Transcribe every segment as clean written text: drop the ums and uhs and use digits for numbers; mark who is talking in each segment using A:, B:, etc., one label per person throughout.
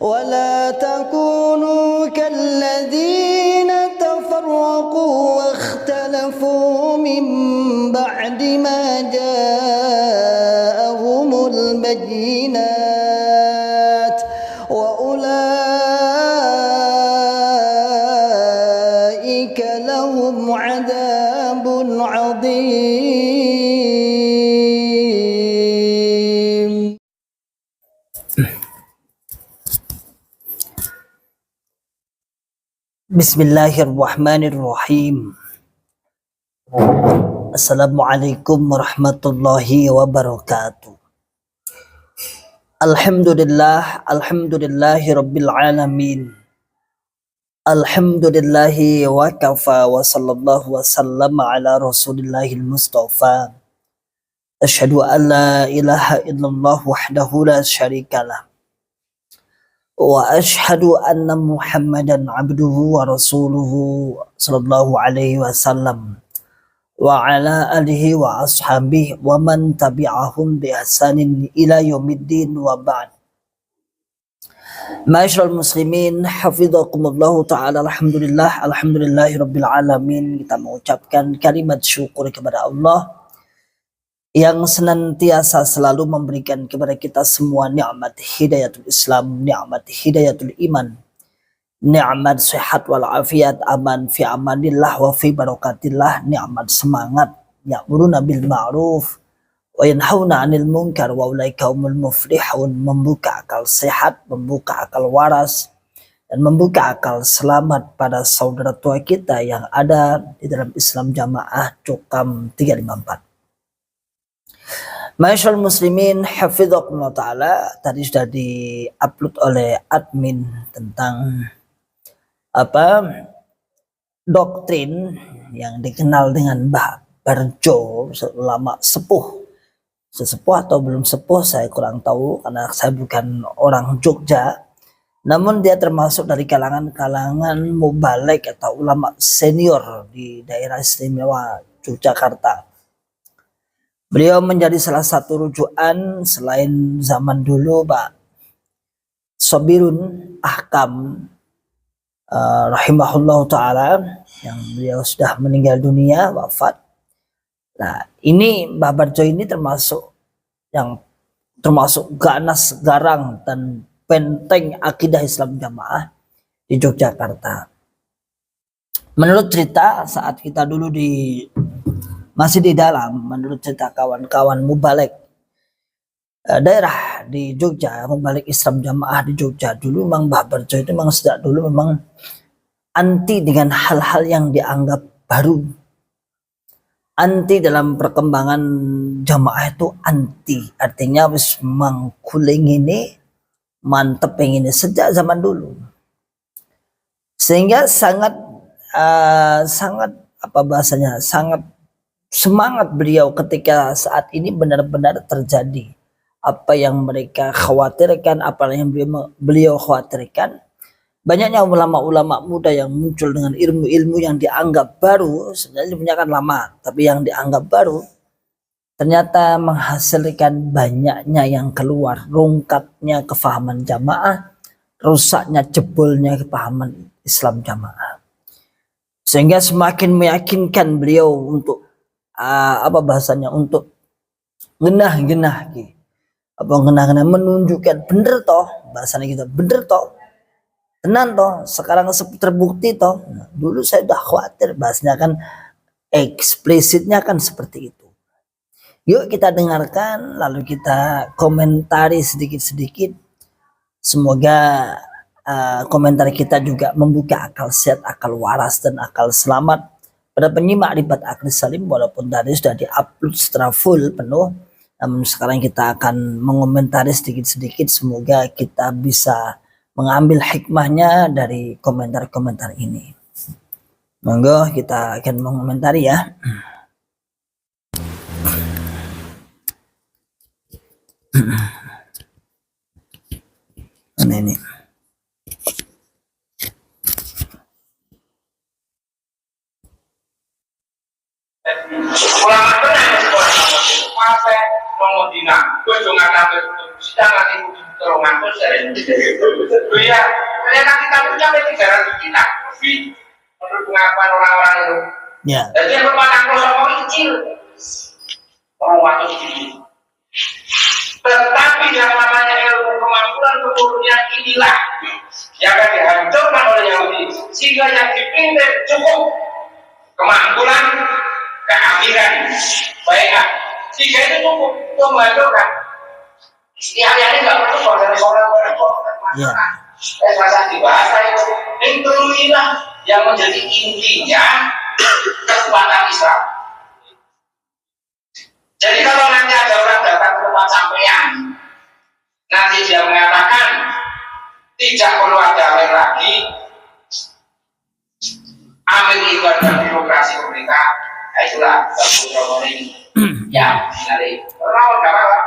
A: ولا تكونوا كالذين تفرقوا واختلفوا من بعد ما جاءهم البينات وأولئك لهم عذاب عظيم.
B: Bismillahirrahmanirrahim. Assalamualaikum warahmatullahi wabarakatuh. Alhamdulillahi rabbil alamin. Alhamdulillahi wa kafa wa sallallahu wa sallama ala rasulillahil mustafa. Asyhadu an la ilaha illallah wahdahu la syarikalah. Wa ashhadu anna Muhammadan abduhu wa rasuluhu sallallahu alaihi wasallam wa ala alihi wa ashabihi wa man tabi'ahum bi ihsanin ila yaumiddin wa ba'd. Ma'asyiral muslimin, hafizakumullah ta'ala. Alhamdulillahi rabbil alamin. Kita mengucapkan kalimat syukur kepada Allah yang senantiasa selalu memberikan kepada kita semua nikmat hidayatul Islam, nikmat hidayatul iman, nikmat sehat wal afiat, aman fi amanillah wa fi barakatillah, nikmat semangat, ya'muruna bil ma'ruf wa yanhauna 'anil munkar wa ulaika humul muflihun, membuka akal sehat, membuka akal waras, dan membuka akal selamat pada saudara tua kita yang ada di dalam Islam Jamaah Cukam 354. Ma'asyiral muslimin, hafizakumullah ta'ala. Tadi sudah di-upload oleh admin tentang doktrin yang dikenal dengan Mbah Barjo, ulama sepuh atau belum sepuh saya kurang tahu karena saya bukan orang Jogja, namun dia termasuk dari kalangan mubalek atau ulama senior di daerah istimewa Yogyakarta. Beliau menjadi salah satu rujukan selain zaman dulu Pak Sobirun Ahkam rahimahullah ta'ala, yang beliau sudah meninggal dunia, wafat. Nah, ini Mbah Barjo ini termasuk ganas garang dan benteng akidah Islam Jamaah di Yogyakarta. Menurut cerita saat kita dulu masih di dalam, menurut cerita kawan-kawan mubalek daerah di Jogja, mubalek Islam Jamaah di Jogja dulu, memang Mbah Barjo itu memang sejak dulu memang anti dengan hal-hal yang dianggap baru, anti dalam perkembangan jamaah itu anti, artinya wis mangkuling ini mantep yang ini sejak zaman dulu, sehingga sangat semangat beliau ketika saat ini benar-benar terjadi apa yang mereka khawatirkan, apa yang beliau khawatirkan. Banyaknya ulama-ulama muda yang muncul dengan ilmu-ilmu yang dianggap baru, sebenarnya punya kan lama, tapi yang dianggap baru ternyata menghasilkan banyaknya yang keluar, rungkatnya kefahaman jamaah, rusaknya jebolnya kefahaman Islam Jamaah, sehingga semakin meyakinkan beliau untuk untuk genah-genah menunjukkan bener toh, bahasanya gitu, bener toh, tenan toh, sekarang terbukti toh. Nah, dulu saya udah khawatir, bahasanya kan eksplisitnya kan seperti itu. Yuk kita dengarkan, lalu kita komentari sedikit-sedikit. Semoga komentar kita juga membuka akal sehat, akal waras, dan akal selamat pada penyimak Ribat Akhlak Salim. Walaupun tadi sudah di-upload secara full penuh, namun sekarang kita akan mengomentari sedikit-sedikit. Semoga kita bisa mengambil hikmahnya dari komentar-komentar ini. Monggo kita akan mengomentari ya. Ini.
C: Ulama 100 dari ya, ternyata kita punya 300 juta lebih menurut pengakuan orang-orang itu.
B: Ya.
C: Jadi yang berpandang kosong kecil, orang waktu sedikit. Tetapi yang namanya ilmu kemampuan keturunannya inilah yang akan dihancurkan oleh Yahudi, sehingga yang dipindah cukup kemampuan, keamiran, baiklah. Tiga itu cukup untuk menghancurkan. Hari-hari nggak perlu dari orang
B: Ya.
C: masa dibahas itu inilah yang menjadi intinya kekuatan Islam. Jadi kalau nanti ada orang datang ke tempat sampean, nanti dia mengatakan tidak perlu ada amin lagi, amin itu adalah birokrasi pemerintah, itulah bagus ini. Ya, dari orang apa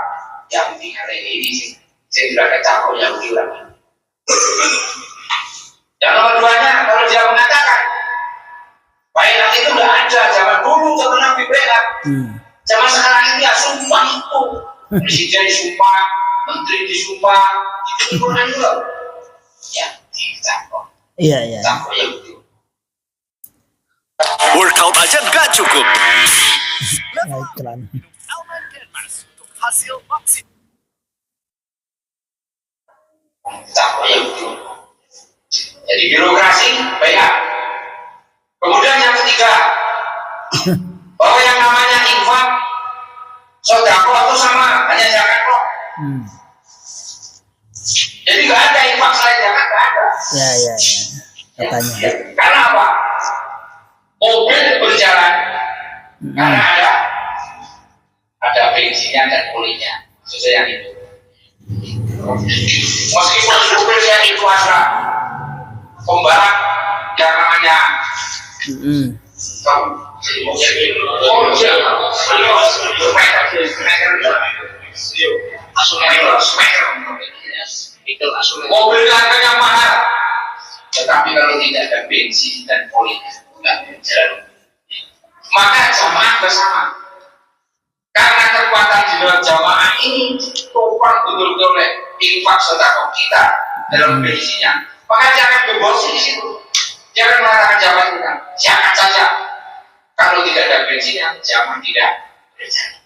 C: yang tinggal ini sih, saya sudah kecapur yang bilang. Yang nomor duanya, kalau dia mengatakan baik itu tidak ada zaman dulu zaman Nabi Ibrahim. Zaman sekarang ini ya sumpah itu, presiden disumpah, menteri disumpah, itu Quran juga. Ya, dicapur.
B: Iya.
C: Capur yang itu.
D: Workout aja gak cukup.
B: Ya, iklan.
D: Alman Denmas untuk hasil maksimal.
C: Capur yang itu. Jadi birokrasi banyak. Kemudian yang ketiga, bahwa yang namanya infak, sedekah itu sama, hanya zakat kok. Jadi nggak ada infak selain zakat, nggak ada.
B: Ya. Katanya.
C: Ya, karena apa? Mobil berjalan karena ada bensinnya dan olinya, sesuai yang itu. Meskipun mobilnya itu asal pembalap yang namanya mobil harganya mahal, tetapi kalau tidak ada bensin dan oli nggak jalan. Maka jamaah bersama, karena kekuatan di dalam jamaah ini topang betul-betul oleh infak sedekah kita dalam bensinnya. Maka jangan berbosi di situ. Jangan mengatakan jamaah itu kan, jangan saja. Kalau tidak ada bensinnya, jamaah tidak berjalan.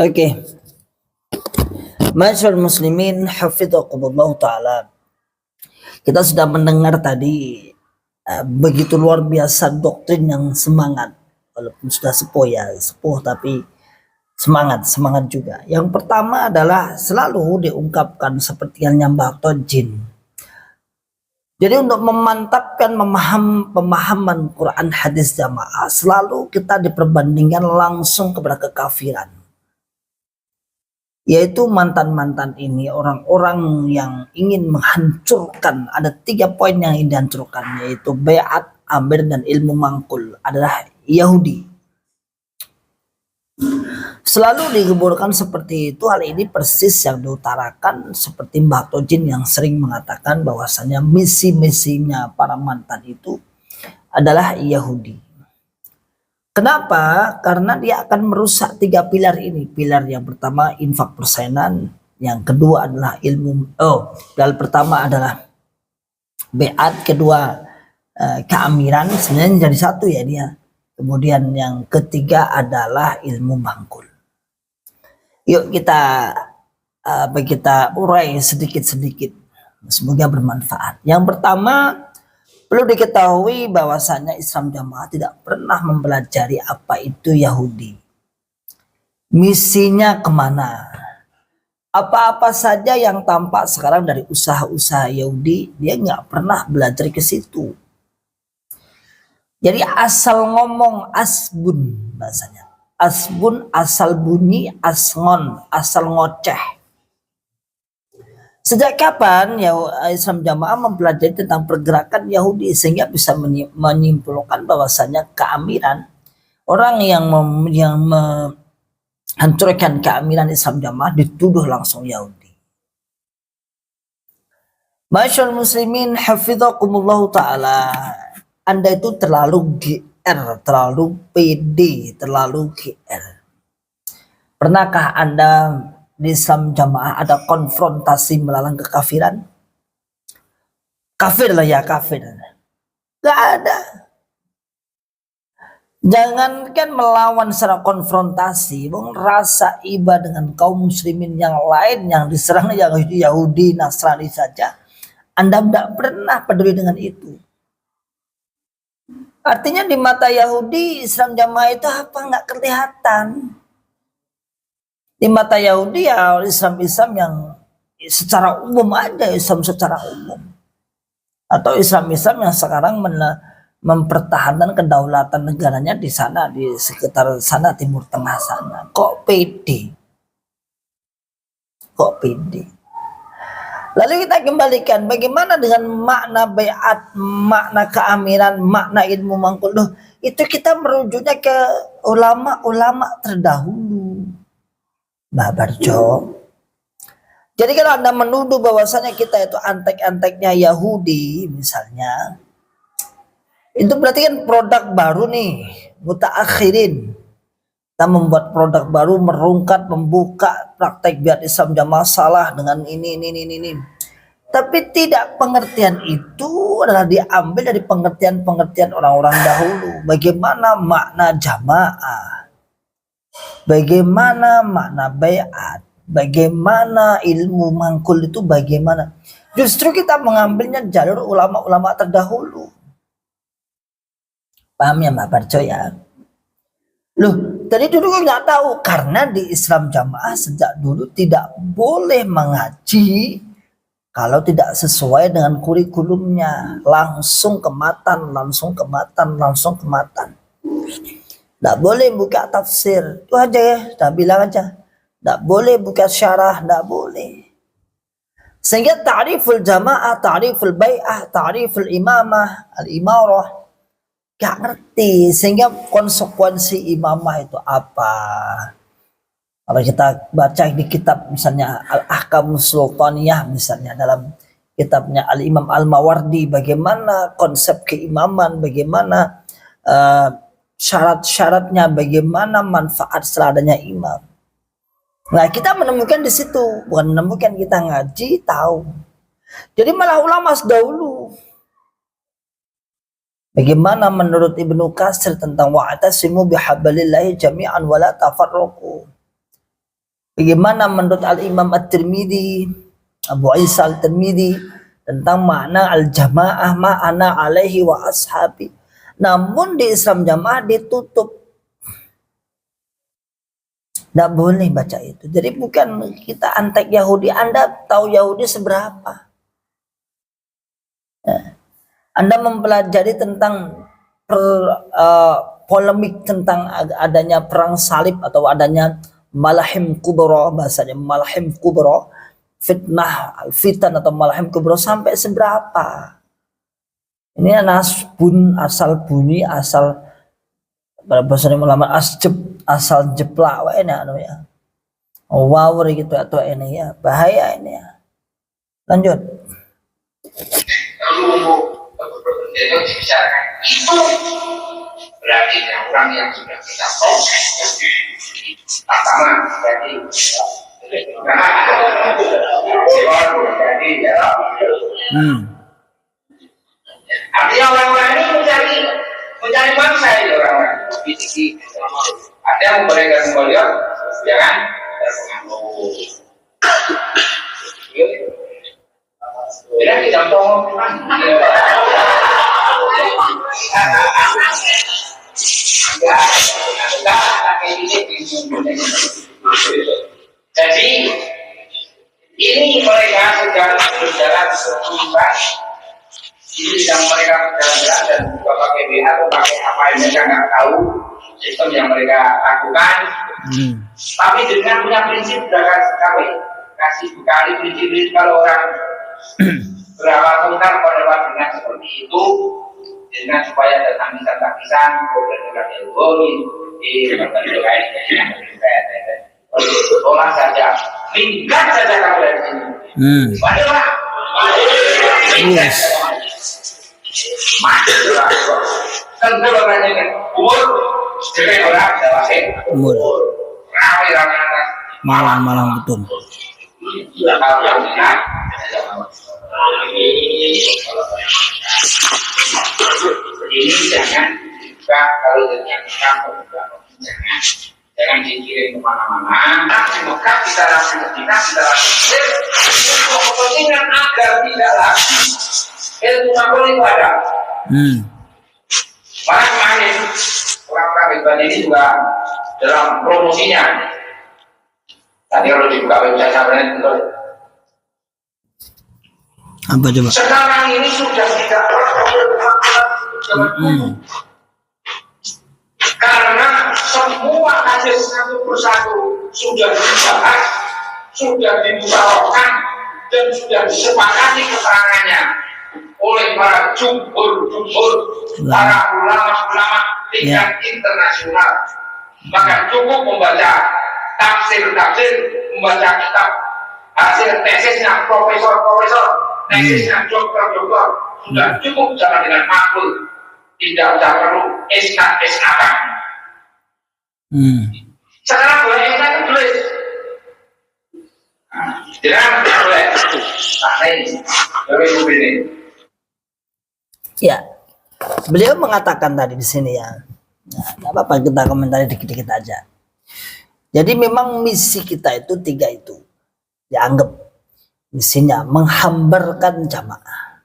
B: Oke. Masyaallah muslimin hafidhakumullah taala. Kita sudah mendengar tadi begitu luar biasa doktrin yang semangat, walaupun sudah sepuh tapi semangat juga. Yang pertama adalah selalu diungkapkan seperti yang nyambah jin. Jadi untuk memantapkan pemahaman Quran hadis jamaah, selalu kita diperbandingkan langsung kepada kekafiran. Yaitu mantan-mantan ini, orang-orang yang ingin menghancurkan, ada 3 poin yang ingin dihancurkan, yaitu bai'at, amir, dan ilmu mangkul, adalah Yahudi. Selalu dikeburkan seperti itu. Hal ini persis yang diutarakan seperti Mbah Tojin yang sering mengatakan bahwasanya misi-misinya para mantan itu adalah Yahudi. Kenapa? Karena dia akan merusak 3 pilar ini. Pilar yang pertama infak persenan, yang kedua adalah pilar pertama adalah beat, kedua keamiran, sebenarnya jadi satu ya dia. Kemudian yang ketiga adalah ilmu mangkul. Yuk kita urai sedikit-sedikit, semoga bermanfaat. Yang pertama, perlu diketahui bahwasanya Islam Jamaah tidak pernah mempelajari apa itu Yahudi. Misinya kemana? Apa-apa saja yang tampak sekarang dari usaha-usaha Yahudi, dia nggak pernah belajar ke situ. Jadi asal ngomong asbun bahasanya. Asbun asal bunyi, asngon asal ngoceh. Sejak kapan ya Islam Jamaah mempelajari tentang pergerakan Yahudi sehingga bisa menyimpulkan bahwasanya keamiran, orang yang menghancurkan keamiran Islam Jamaah dituduh langsung Yahudi. Masyaallah muslimin hafidhakumullah taala. Anda itu terlalu GR, terlalu PD, terlalu GR. Pernahkah Anda di Islam Jamaah ada konfrontasi melawan kekafiran? Kafir lah ya kafir. Gak ada. Jangankan melawan secara konfrontasi, rasa iba dengan kaum muslimin yang lain yang diserang Yahudi, Nasrani saja, Anda tidak pernah peduli dengan itu. Artinya di mata Yahudi, Islam Jamaah itu apa? Nggak kelihatan. Di mata Yahudi ya Islam yang secara umum aja, Islam secara umum. Atau Islam yang sekarang mempertahankan kedaulatan negaranya di sana, di sekitar sana, Timur Tengah sana. Kok pede? Lalu kita kembalikan bagaimana dengan makna baiat, makna keamiran, makna ilmu mangkul. Itu kita merujuknya ke ulama-ulama terdahulu. Mbak Barjo. Jadi kalau Anda menuduh bahwasanya kita itu antek-anteknya Yahudi misalnya, itu berarti kan produk baru nih, mutaakhirin. Kita membuat produk baru, merungkat, membuka praktek biar Islam Jamaah salah dengan ini. Tapi tidak, pengertian itu adalah diambil dari pengertian orang-orang dahulu. Bagaimana makna jamaah, bagaimana makna baiat, bagaimana ilmu mangkul itu bagaimana. Justru kita mengambilnya jalur ulama-ulama terdahulu. Paham ya Mbak Barjo ya? Tadi dulu gue nggak tahu karena di Islam Jamaah sejak dulu tidak boleh mengaji kalau tidak sesuai dengan kurikulumnya, langsung ke matan. Nggak boleh buka tafsir, itu aja ya, udah bilang aja. Nggak boleh buka syarah, nggak boleh. Sehingga ta'riful jamaah, ta'riful bai'ah, ta'riful imamah, al-imarah, gak ngerti. Sehingga konsekuensi imamah itu apa? Kalau kita baca di kitab misalnya Al-Ahkamus Sultaniyah misalnya, dalam kitabnya Al-Imam Al-Mawardi, bagaimana konsep keimaman, bagaimana syarat-syaratnya, bagaimana manfaat seladanya imam. Nah kita menemukan di situ, bukan menemukan, kita ngaji tahu. Jadi malah ulama dahulu. Bagaimana menurut Ibnu Katsir tentang wa'tasimu bihablillahi jami'an wa la tafarraqu. Bagaimana menurut Al-Imam At-Tirmidzi, Abu Isa Al-Tirmidzi tentang makna al-jamaah ma'ana alaihi wa ashabi. Namun di Islam Jamaah ditutup. Tidak boleh baca itu. Jadi bukan kita antek Yahudi. Anda tahu Yahudi seberapa? Anda mempelajari tentang polemik tentang adanya perang salib atau adanya malahim kubra, bahasanya malahim kubra, fitan atau malahim kubra sampai seberapa? Ini asal bunyi bahasa ulama asal jeplak wae namanya. Wawur gitu atau ini ya, bahaya ini ya. Lanjut.
C: Lalu itu dibicarakan, itu berarti orang yang sudah kita tahu pertama jadi artinya orang-orang ini mencari bangsa ini, orang-orang ada yang memberikan semboyan jangan terpengaruh. Bila kita ngomong jadi ini mereka sedang berjalan seimbang. Ini sedang mereka berjalan dan juga pakai BH atau pakai apa yang mereka nggak tahu sistem yang mereka lakukan. Tapi dengan punya prinsip berangkat sekali kasih bekali prinsip kalau orang berawal mungkar pada dengan seperti itu, dengan supaya datang kisah-kisah kemudian di berbagai lain olah saja, minggat saja kamu dari sini. Padahal yes. Madura. Tentu orangnya kan umur, jadi orang Jawa umur. Ramai atas.
B: Malang betul.
C: Ini jangan juga kalau dengan kampung jangan dikirim kemana-mana. Di Mekah kita lakukan untuk kepentingan agar tidak lagi ilmu makhluk itu ada. Malah kemarin orang-orang hebat ini juga dalam promosinya. Tadi kalau dibuka website sebenarnya betul.
B: Apa coba?
C: Sekarang ini sudah tidak karena semua hadis satu persatu sudah dibahas, sudah dimusyawarahkan dan sudah disepakati keterangannya oleh para jumhur para ulama-ulama tingkat internasional. Maka cukup membaca tafsir, membaca kitab hasil tesisnya profesor, tesisnya dokter, sudah cukup jalan dengan makhluk, tidak perlu isnad-isnadan. Sekarang boleh isnad tulis, jangan boleh ini.
B: Ya, beliau mengatakan tadi di sini ya. Nah, tidak apa-apa kita komentari dikit-dikit aja. Jadi memang misi kita itu 3 itu. Dianggap misinya menghambarkan jamaah.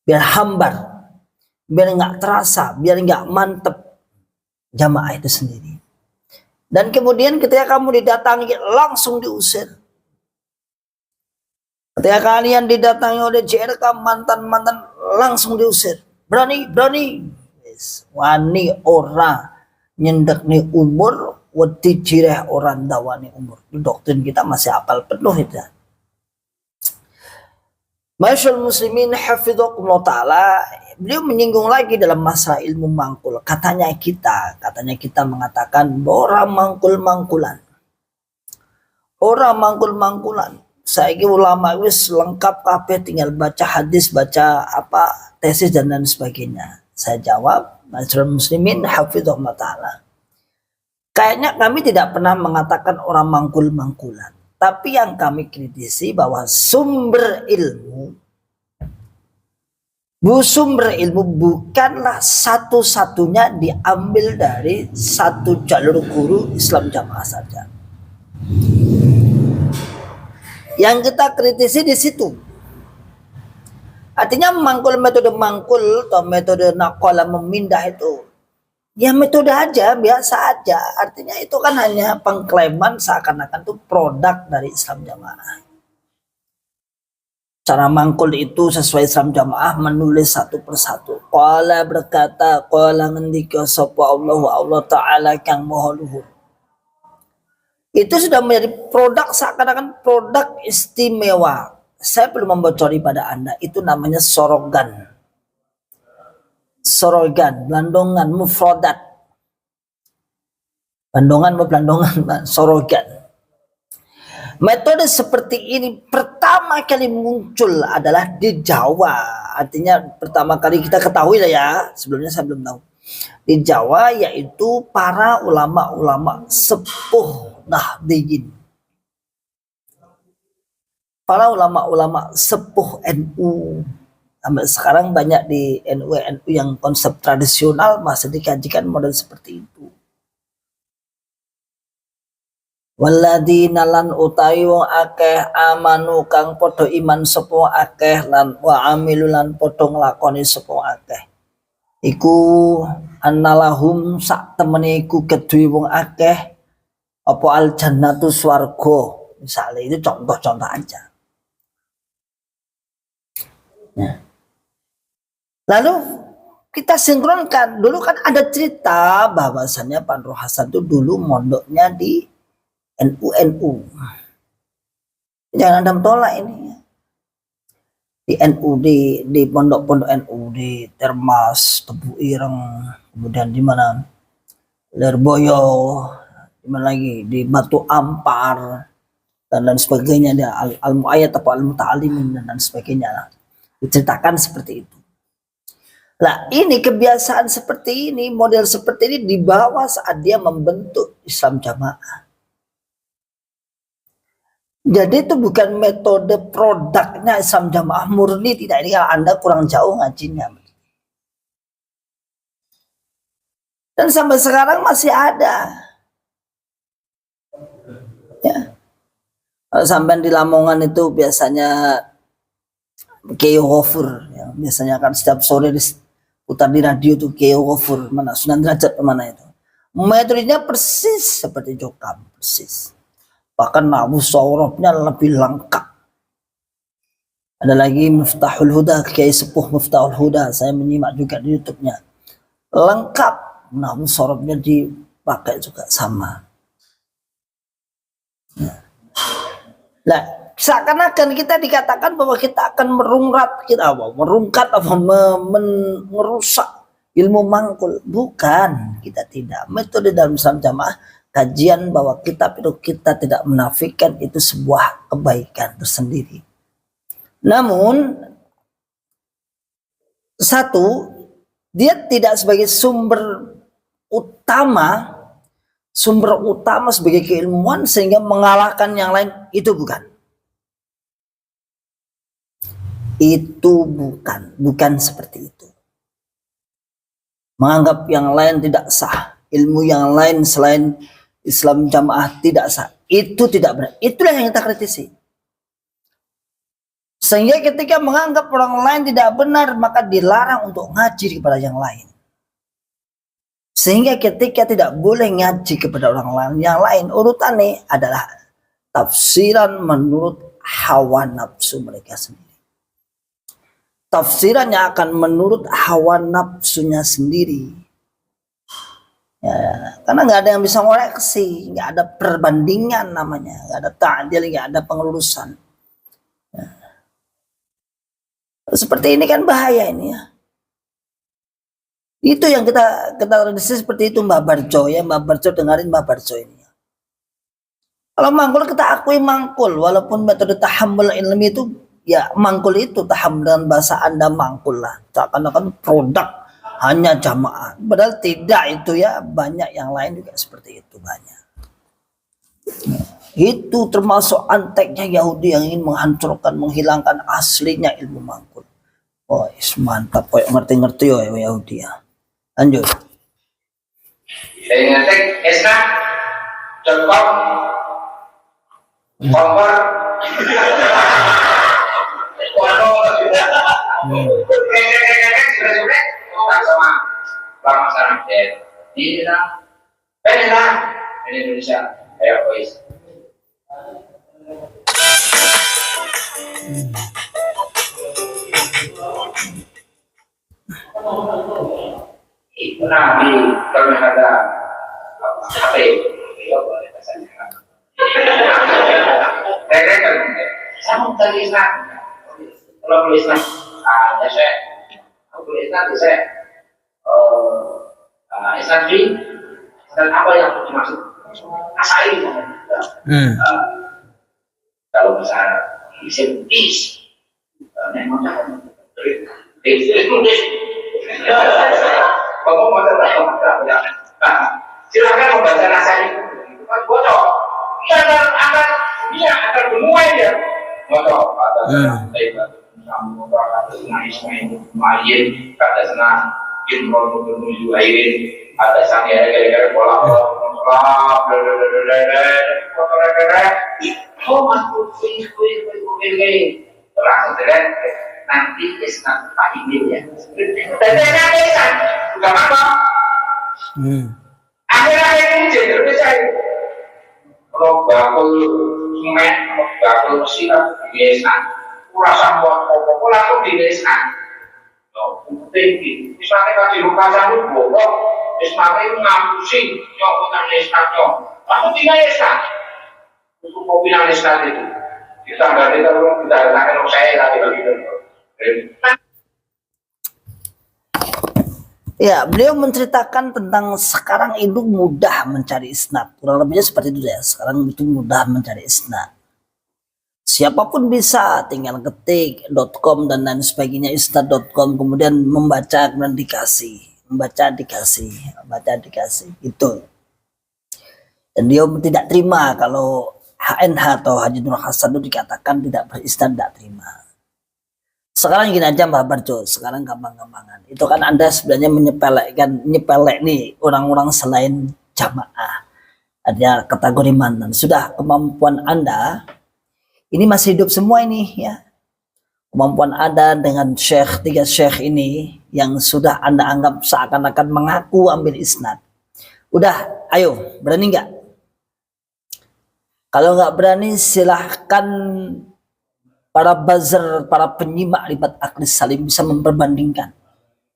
B: Biar hambar, biar nggak terasa, biar nggak mantep jamaah itu sendiri. Dan kemudian ketika kamu didatangi langsung diusir. Ketika kalian didatangi oleh JRK mantan-mantan langsung diusir. Berani. Wani ora nyendek nih umur, wedi jireh orang dawani umur. Itu doktrin kita masih apal penuh itu. Masyaallah muslimin hafidhakumullah ta'ala. Beliau menyinggung lagi dalam masalah ilmu mangkul. Katanya kita mengatakan orang mangkul-mangkulan. Orang mangkul-mangkulan. Saiki ulama wis lengkap kabeh, tinggal baca hadis, baca apa tesis dan lain sebagainya. Saya jawab, masyaallah muslimin hafidhakumullah ta'ala. Kayaknya kami tidak pernah mengatakan orang mangkul-mangkulan. Tapi yang kami kritisi bahwa sumber ilmu bukanlah satu-satunya diambil dari satu jalur guru Islam Jamaah saja. Yang kita kritisi di situ. Artinya metode mangkul atau metode naqala memindah itu ya metode aja, biasa aja. Artinya itu kan hanya pengklaiman seakan-akan itu produk dari Islam Jamaah. Cara mangkul itu sesuai Islam Jamaah menulis satu persatu. Qala berkata, qala ngendika sapa Allah Ta'ala kang maha luhur. Itu sudah menjadi produk seakan-akan produk istimewa. Saya perlu membocori pada Anda, itu namanya sorogan, belandongan, mufrodat. Belandongan, sorogan. Metode seperti ini pertama kali muncul adalah di Jawa. Artinya pertama kali kita ketahui lah ya, sebelumnya saya belum tahu. Di Jawa yaitu para ulama-ulama sepuh Nahdliyin. Para ulama-ulama sepuh NU. Sampai sekarang banyak di NU yang konsep tradisional masih dikajikan model seperti itu. Waladina lan utawi wong akeh amanu kang padha iman sapa akeh lan wa amilu lan padha nglakoni sapa akeh. Iku annalahum sak temene iku kedue wong akeh apa al jannatu swarga. Misalnya itu contoh-contoh aja. Nah. Lalu kita sinkronkan. Dulu kan ada cerita bahwasannya Pak Nur Hasan itu dulu mondoknya di NU. Jangan ada tolak ini. Di NU, di pondok-pondok NU, di Termas, Tebu Ireng, kemudian di mana? Lerboyo, di mana lagi? Di Batu Ampar, dan lain sebagainya. Ada Al-Mu'ayyad atau Al-Muta'alimin dan sebagainya. Diceritakan seperti itu. Nah, ini kebiasaan seperti ini, model seperti ini dibawa saat dia membentuk Islam Jamaah. Jadi itu bukan metode produknya Islam Jamaah murni, tidak. Ini kalau Anda kurang jauh ngajinya. Dan sampai sekarang masih ada. Ya. Kalau sampai di Lamongan itu biasanya Kiai Ghafur, ya. Biasanya kan setiap sore putar di radio tuh Kiai Ghafur, mana Sunan Derajat mana itu. Metodenya persis seperti Jokam, persis. Bahkan nabu sorobnya lebih lengkap. Ada lagi Miftahul Huda, Kiai Sepuh Miftahul Huda, saya menyimak juga di YouTube-nya. Lengkap, nabu sorobnya dipakai juga sama. Nah, seakan-akan kita dikatakan bahwa kita akan merungkat atau merusak ilmu mangkul. Bukan, kita tidak. Metode dalam Islam Jamaah kajian bahwa kita tidak menafikan itu sebuah kebaikan tersendiri. Namun satu, dia tidak sebagai sumber utama sebagai keilmuan sehingga mengalahkan yang lain, itu bukan. Itu bukan seperti itu. Menganggap yang lain tidak sah, ilmu yang lain selain Islam Jamaah tidak sah, itu tidak benar. Itulah yang kita kritisi. Sehingga ketika menganggap orang lain tidak benar, maka dilarang untuk ngaji kepada yang lain. Sehingga ketika tidak boleh ngaji kepada orang lain, yang lain urutannya adalah tafsiran menurut hawa nafsu mereka sendiri. Tafsirannya akan menurut hawa nafsunya sendiri. Ya, karena nggak ada yang bisa ngoreksi, nggak ada perbandingan namanya, nggak ada ta'dil, nggak ada pengelurusan. Ya. Seperti ini kan bahaya ini ya. Itu yang kita kritisi seperti itu Mbak Barjo ya, Mbak Barjo dengarin Mbak Barjo ini. Kalau mangkul kita akui mangkul, walaupun metode tahammul ilmi itu ya mangkul itu tahammul dengan bahasa Anda mangkul lah, seakan-akan produk hanya jamaah, padahal tidak itu ya, banyak yang lain juga seperti itu banyak. Itu termasuk anteknya Yahudi yang ingin menghancurkan, menghilangkan aslinya ilmu mangkul. Oh, mantap, kok ngerti-ngerti ya Yahudi ya. Lanjut.
C: Saya ngetik esna.com kompor sama lama sana di Indonesia kayak voice. Itu nabi kalau ada HP itu boleh bahasanya. Saya mau tanya Islam. Kalau boleh Islam, ada saya. Kalau boleh Islam, saya Islam free. Dan apa yang dimaksud? Asai. Kalau misalnya isim is, memang silakan membaca nasari itu kan bocor. Dia akan benua ya. Bocor ada kamu ada senang Ismail Mayin, ada senang Imron menuju Airin, ada sang ya gara-gara pola nanti Islam Pak Imin ya. Dan Islam juga apa? Akhir-akhir ini jadi percaya. Kalau bakul semen, bakul mesin di Islam, kurasa buat pokok langsung di Islam. Tinggi. Misalnya kalau di rumah saya bohong, Islam itu ngapusi, nyobutan Islamnya. Lalu tinggal Islam. Untuk kopinan Islam itu. Kita nggak kita letakkan saya lagi begitu.
B: Ya, beliau menceritakan tentang sekarang itu mudah mencari isnad. Kurang lebihnya seperti itu ya. Sekarang itu mudah mencari isnad. Siapapun bisa tinggal ketik .com dan lain sebagainya, isnad.com, kemudian membaca kemudian dikasih, membaca dikasih gitu. Dan dia tidak terima kalau HNH atau Haji Nur Hasan itu dikatakan tidak berisnad, tidak terima. Sekarang gini aja Mbak Barjo, sekarang gampang-gampangan. Itu kan Anda sebenarnya nyepelek nih orang-orang selain jamaah. Ada kategori mantan. Sudah kemampuan Anda ini masih hidup semua ini ya. Kemampuan Anda dengan tiga syekh ini yang sudah Anda anggap seakan-akan mengaku ambil isnad. Udah, ayo, berani nggak? Kalau nggak berani silahkan para buzzer, para penyimak Ribat Aklis Salim bisa memperbandingkan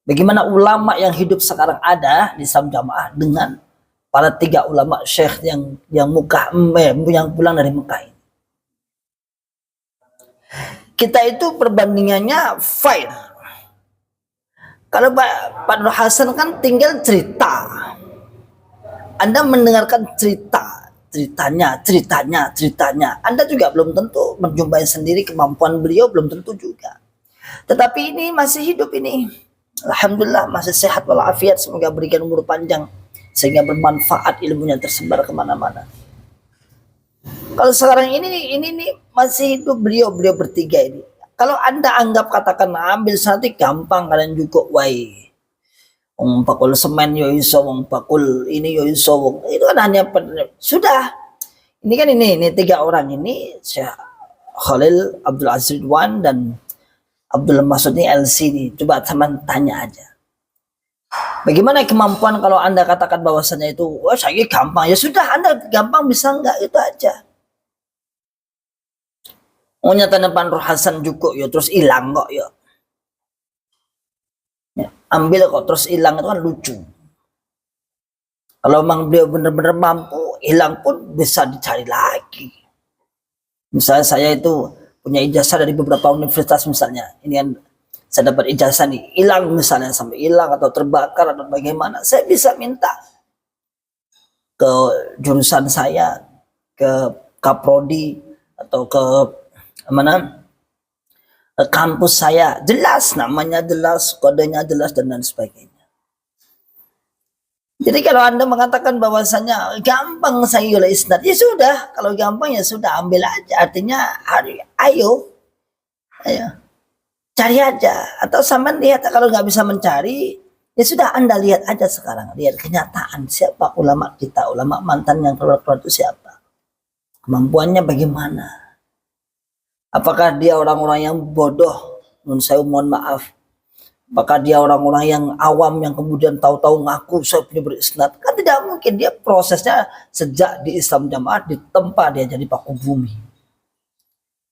B: bagaimana ulama yang hidup sekarang ada di Islam Jamaah dengan para tiga ulama syekh yang pulang dari Mekah ini. Kita itu perbandingannya fair. Kalau Pak Nur Hasan kan tinggal cerita. Anda mendengarkan ceritanya. Anda juga belum tentu menjumpai sendiri kemampuan beliau, belum tentu juga. Tetapi ini masih hidup ini. Alhamdulillah masih sehat walafiat. Semoga berikan umur panjang sehingga bermanfaat ilmunya tersebar kemana-mana. Kalau sekarang ini masih hidup beliau bertiga ini. Kalau Anda anggap katakan ambil nanti gampang kalian juga wai. Wong pakul semen yo iso, wong pakul ini yo iso, itu kan hanya sudah. Ini kan ini tiga orang ini Syekh Khalil, Abdul Aziz Ridwan dan Abdul Masud ini LC. Coba teman tanya aja. Bagaimana kemampuan kalau Anda katakan bahwasanya itu saya gampang, ya sudah Anda gampang bisa enggak itu aja. Oh nyata Pak Nur Hasan juga ya terus hilang kok ya. Ambil kok terus hilang itu kan lucu. Kalau memang beliau benar-benar mampu, hilang pun bisa dicari lagi. Misalnya saya itu punya ijazah dari beberapa universitas misalnya. Ini kan saya dapat ijazah nih, hilang misalnya sampai hilang atau terbakar atau bagaimana. Saya bisa minta ke jurusan saya, ke Kaprodi atau ke mana? Kampus saya jelas, namanya jelas, kodenya jelas dan lain sebagainya. Jadi kalau Anda mengatakan bahwasanya gampang saya oleh isnad, ya sudah, kalau gampang ya sudah ambil aja. Artinya ayo cari aja. Atau sama lihat kalau nggak bisa mencari, ya sudah Anda lihat aja sekarang, lihat kenyataan siapa ulama kita, ulama mantan yang keluar itu siapa, kemampuannya bagaimana. Apakah dia orang-orang yang bodoh? Saya mohon maaf. Apakah dia orang-orang yang awam yang kemudian tahu-tahu ngaku saya punya berisnad? Kan tidak mungkin. Dia prosesnya sejak di Islam Jamaah ditempa dia jadi paku bumi,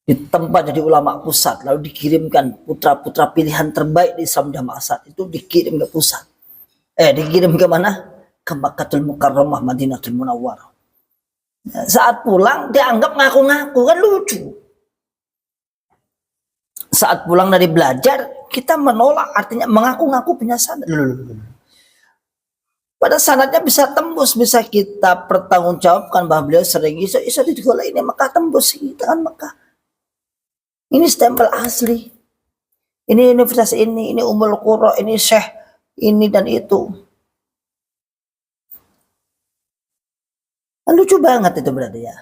B: ditempa jadi ulama pusat, lalu dikirimkan putra-putra pilihan terbaik di Islam Jamaah saat itu dikirim ke pusat. Dikirim ke mana? Ke Makkahul Mukarramah, Madinatul Munawwarah. Saat pulang dia anggap ngaku-ngaku, kan lucu. Saat pulang dari belajar, kita menolak, artinya mengaku-ngaku punya sanad. Pada sanadnya bisa tembus, bisa kita pertanggungjawabkan bahwa beliau sering iso digolek ini Mekah tembus, kita kan Mekah. Ini stempel asli. Ini universitas ini Ummul Qura, ini Syekh ini dan itu. Lucu banget itu berarti ya.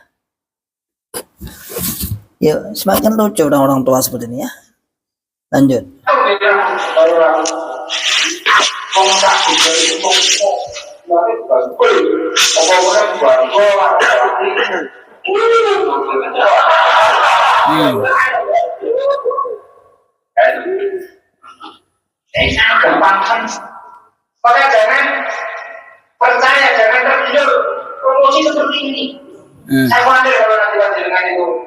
B: Ya, semakin lucu orang-orang tua seperti ini ya. Lanjut.
C: Maka jangan percaya, jangan tergiur promosi seperti ini. Saya khawatir kalau nanti dengan itu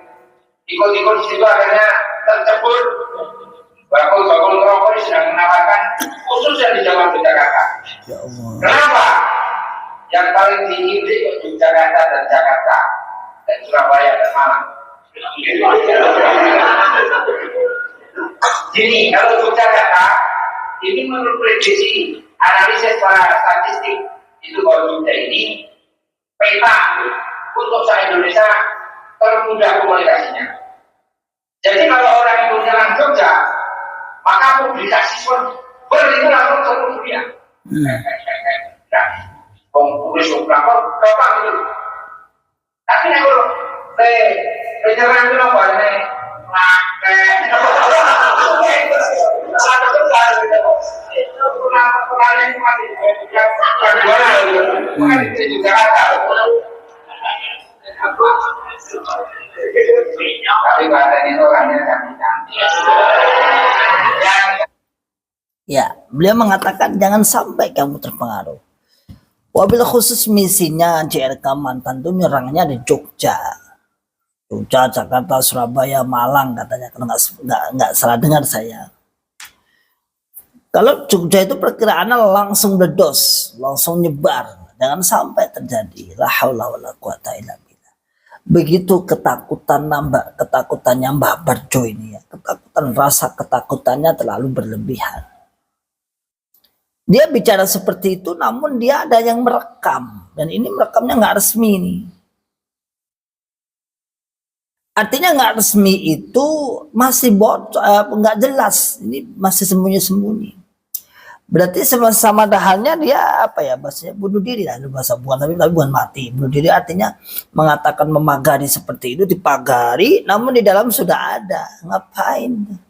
C: ikut-ikut di situ akhirnya tercebur. Bakul-bakul rokok ini sedang menawarkan khusus yang di Jawa Jakarta.
B: Ya Allah. Kenapa?
C: Yang paling tinggi itu Yogyakarta dan Jakarta dan Surabaya dan Malang. Jadi kalau Yogyakarta ini menurut prediksi analisis secara statistik itu bahwa Jogja ini peta untuk se-Indonesia termudah komunikasinya. Jadi kalau orang yang menyerang Jogja, maka publikasi sumber itu langsung ke dunia. Tulis lapor, bapak itu. Tapi kalau Penyerang itu apa nih? Pakai. Juga tapi badan itu kan
B: Ya, beliau mengatakan jangan sampai kamu terpengaruh. Wabil khusus misinya JRK Mantan itu nyerangnya di Jogja, Jakarta, Surabaya, Malang katanya, kalau nggak salah dengar saya. Kalau Jogja itu perkiraannya langsung meledos, langsung nyebar, jangan sampai terjadi. La haula wala quwata illa billah. Begitu ketakutannya Mbah Barjo ini ya, rasa ketakutannya terlalu berlebihan. Dia bicara seperti itu, namun dia ada yang merekam, dan ini merekamnya nggak resmi nih. Artinya nggak resmi itu masih bocor, nggak jelas, ini masih sembunyi-sembunyi. Berarti sama halnya dia apa ya bahasanya, bunuh diri lah, bahasa bukan, tapi bukan mati. Bunuh diri artinya mengatakan memagari seperti itu, dipagari, namun di dalam sudah ada. Ngapain?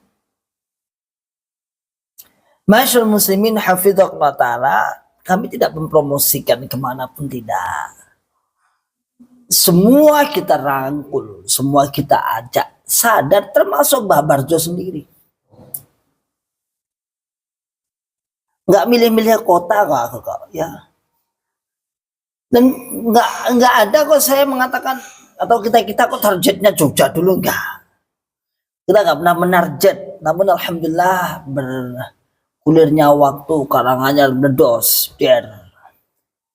B: Masyaallah muslimin hafizahullah ta'ala, kami tidak mempromosikan kemanapun, tidak. Semua kita rangkul, semua kita ajak sadar, termasuk Mbah Barjo sendiri. Nggak milih-milih kota kok ya. Dan nggak ada kok saya mengatakan atau kita kok targetnya Jogja dulu, enggak. Kita nggak pernah menarget, namun alhamdulillah bergulirnya waktu, Karanganyar meledos,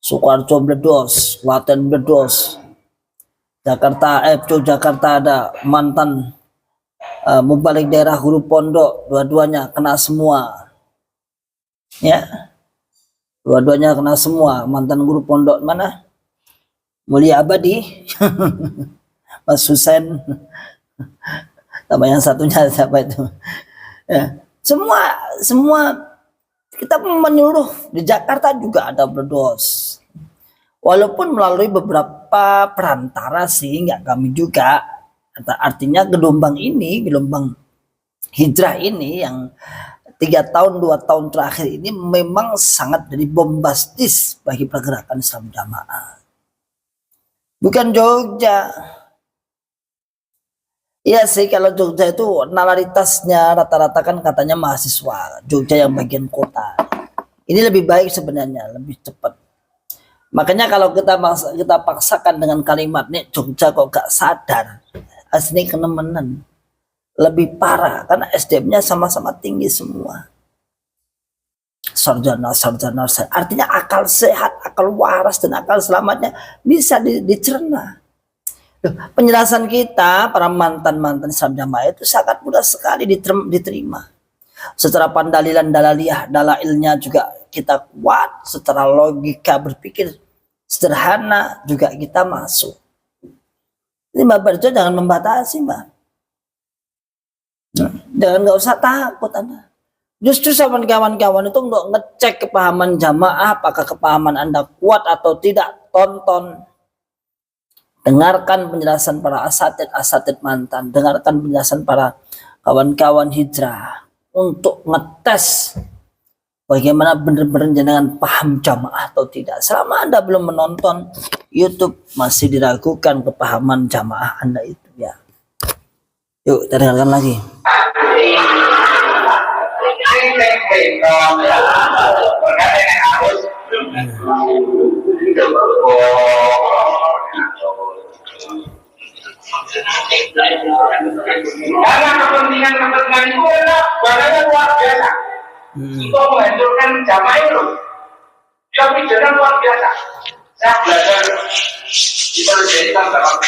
B: Sukoharjo meledos, Klaten meledos, Jakarta ada mantan mubalik daerah Guru Pondok, dua-duanya kena semua. Ya, dua-duanya kena semua. Mantan guru pondok mana? Mulia Abadi, Mas Husain, sama yang satunya siapa itu? Ya, semua kita menyeluruh. Di Jakarta juga ada meledos. Walaupun melalui beberapa perantara sih, nggak kami juga. Artinya gelombang hijrah ini yang 2 tahun terakhir ini memang sangat jadi bombastis bagi pergerakan Islam Jamaah. Bukan Jogja. Iya sih, kalau Jogja itu nalaritasnya rata-rata kan katanya mahasiswa. Jogja yang bagian kota. Ini lebih baik sebenarnya, lebih cepat. Makanya kalau kita paksakan dengan kalimat nih, Jogja kok gak sadar, asli kenemenan. Lebih parah karena SDM-nya sama-sama tinggi semua. Sarjana, artinya akal sehat, akal waras dan akal selamatnya bisa dicerna. Penjelasan kita para mantan Islam Jamaah itu sangat mudah sekali diterima. Secara pendalilan dalailnya juga kita kuat, secara logika berpikir sederhana juga kita masuk. Jadi Mbak Barjo jangan membatasi, Mbak. Jangan, nggak usah takut Anda. Justru sama kawan-kawan itu untuk ngecek kepahaman jamaah, apakah kepahaman Anda kuat atau tidak. Tonton, dengarkan penjelasan para asatid mantan, dengarkan penjelasan para kawan-kawan hijrah untuk ngetes bagaimana benar-benar jenengan paham jamaah atau tidak. Selama Anda belum menonton YouTube, masih diragukan kepahaman jamaah Anda itu ya. Yuk kita dengarkan lagi.
C: Karena kepentingan itu adalah barangnya luar biasa. Itu menghancurkan jamaah itu. Dia pidana luar biasa. Saya belajar di penelitian dalam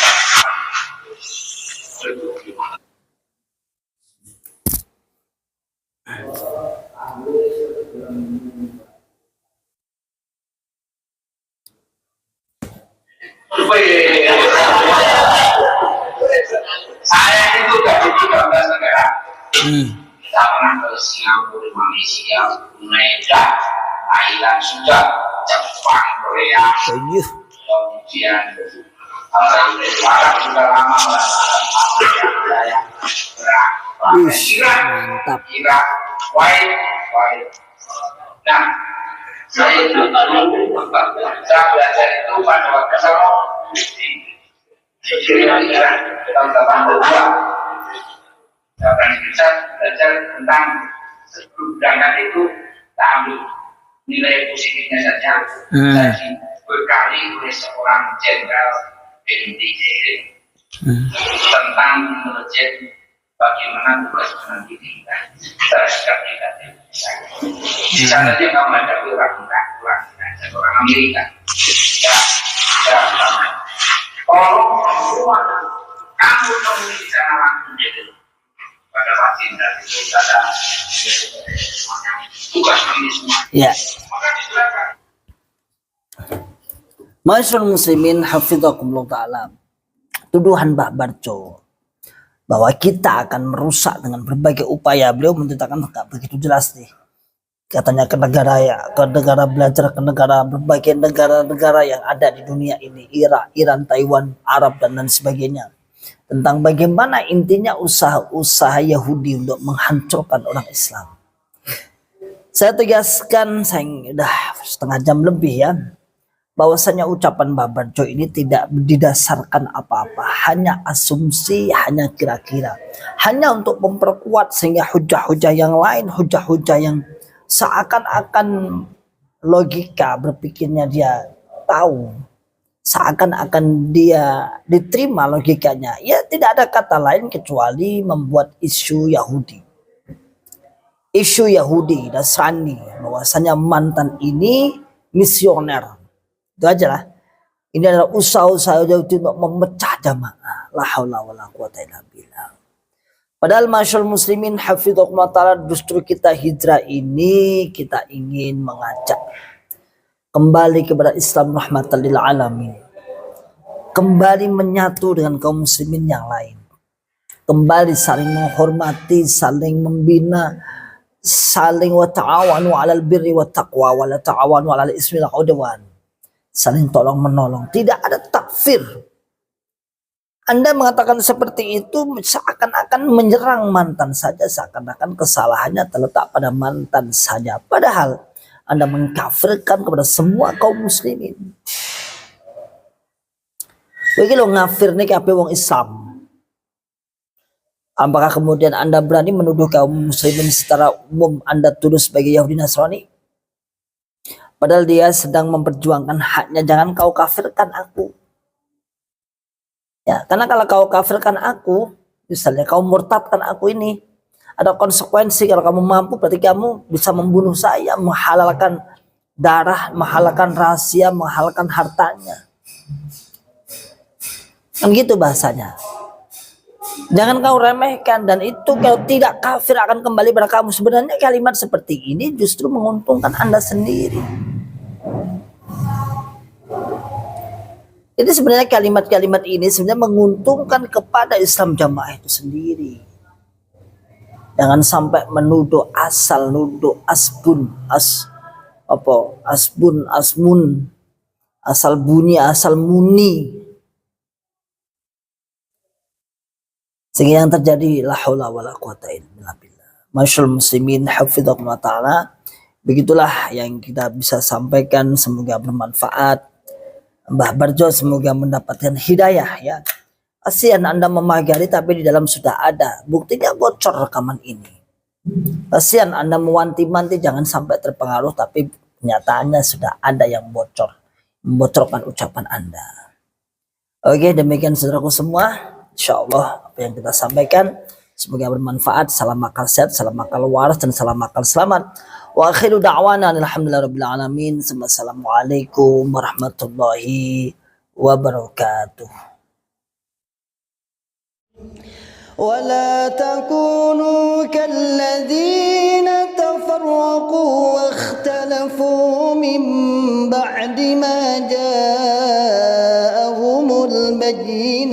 C: saya itu dari 13 negara. Kita pernah ke Singapura, Malaysia, Brunei, Thailand, sudah Jepang, Korea, kemudian Arab sudah lama lah.
B: Mantap.
C: Irak, Kuwait. Nah, saya belajar itu pada waktu saya di Irak tahun 82. Saya bisa belajar tentang sebelum berangkat itu tak ambil nilai positifnya saja. Saya dibekali oleh seorang jenderal PNTJ tentang intelijen bagaimana tugas menanti kita terhadap kita. Di sana dia nggak menghadapi orang Amerika. Ya, tolong semua kamu temui di sana langsung jadi pada vaksin dan itu ada tugas ini semua.
B: Ya.
C: Maka disilakan.
B: Masyaallah muslimin hafidhakumullah ta'ala. Tuduhan Mbah Barjo bahwa kita akan merusak dengan berbagai upaya, beliau menceritakan nggak begitu jelas nih. Katanya ke negara belajar ke negara berbagai negara-negara yang ada di dunia ini, Irak, Iran, Taiwan, Arab dan lain sebagainya. Tentang bagaimana intinya usaha Yahudi untuk menghancurkan orang Islam. Saya tegaskan, saya udah setengah jam lebih ya, bahwasanya ucapan Mbah Barjo ini tidak didasarkan apa-apa, hanya asumsi, hanya kira-kira, hanya untuk memperkuat sehingga hujah-hujah yang lain, hujah-hujah yang seakan-akan logika berpikirnya dia tahu, seakan-akan dia diterima logikanya, ya tidak ada kata lain kecuali membuat isu Yahudi. Isu Yahudi Nasrani bahwasanya mantan ini misioner. Itu aja lah. Ini adalah usaha-usaha Yahudi untuk memecah jamaah. La haula wala quwata illa billah. Padahal masyaallah muslimin hafidhakumullah ta'ala, justru kita hijrah ini kita ingin mengajak kembali kepada Islam rahmatan lil alamin. Kembali menyatu dengan kaum muslimin yang lain. Kembali saling menghormati, saling membina, saling wa ta'awanu 'alal birri wat taqwa wa la ta'awanu 'alal ismi wal 'udwan. Saling tolong menolong, tidak ada takfir. Anda mengatakan seperti itu seakan-akan menyerang mantan saja, seakan-akan kesalahannya terletak pada mantan saja. Padahal Anda mengkafirkan kepada semua kaum muslimin. Begitu ngafir nih kabeh wong Islam. Apakah kemudian Anda berani menuduh kaum muslimin secara umum Anda tuduh sebagai Yahudi Nasrani? Padahal dia sedang memperjuangkan haknya. Jangan kau kafirkan aku. Ya, karena kalau kau kafirkan aku, misalnya kau murtadkan aku ini, ada konsekuensi. Kalau kamu mampu, berarti kamu bisa membunuh saya, menghalalkan darah, menghalalkan rahasia, menghalalkan hartanya. Kan gitu bahasanya. Jangan kau remehkan, dan itu kalau tidak kafir akan kembali pada kamu. Sebenarnya kalimat seperti ini justru menguntungkan Anda sendiri. Jadi sebenarnya kalimat-kalimat ini sebenarnya menguntungkan kepada Islam Jamaah itu sendiri. Jangan sampai menuduh asal, nuduh asbun, asmun, asal bunyi, asal muni. Sehingga yang terjadi la haula wala quwata illa billah. Masyaallah muslimin hafidhakumullah ta'ala. Begitulah yang kita bisa sampaikan, semoga bermanfaat. Mbah Barjo semoga mendapatkan hidayah ya. Kasihan Anda memagari tapi di dalam sudah ada. Buktinya bocor rekaman ini. Kasihan Anda mewanti-wanti jangan sampai terpengaruh tapi kenyataannya sudah ada yang bocor. Membocorkan ucapan Anda. Oke, demikian saudaraku semua. InsyaAllah apa yang kita sampaikan semoga bermanfaat. Salam akal sehat, salam akal waras, dan salam akal selamat. Wa akhiru da'wana alhamdulillahirabbil alamin. Assalamualaikum warahmatullahi wabarakatuh.
A: ولا تكونوا كالذين تفرقوا واختلفوا من بعد ما جاءهم البينات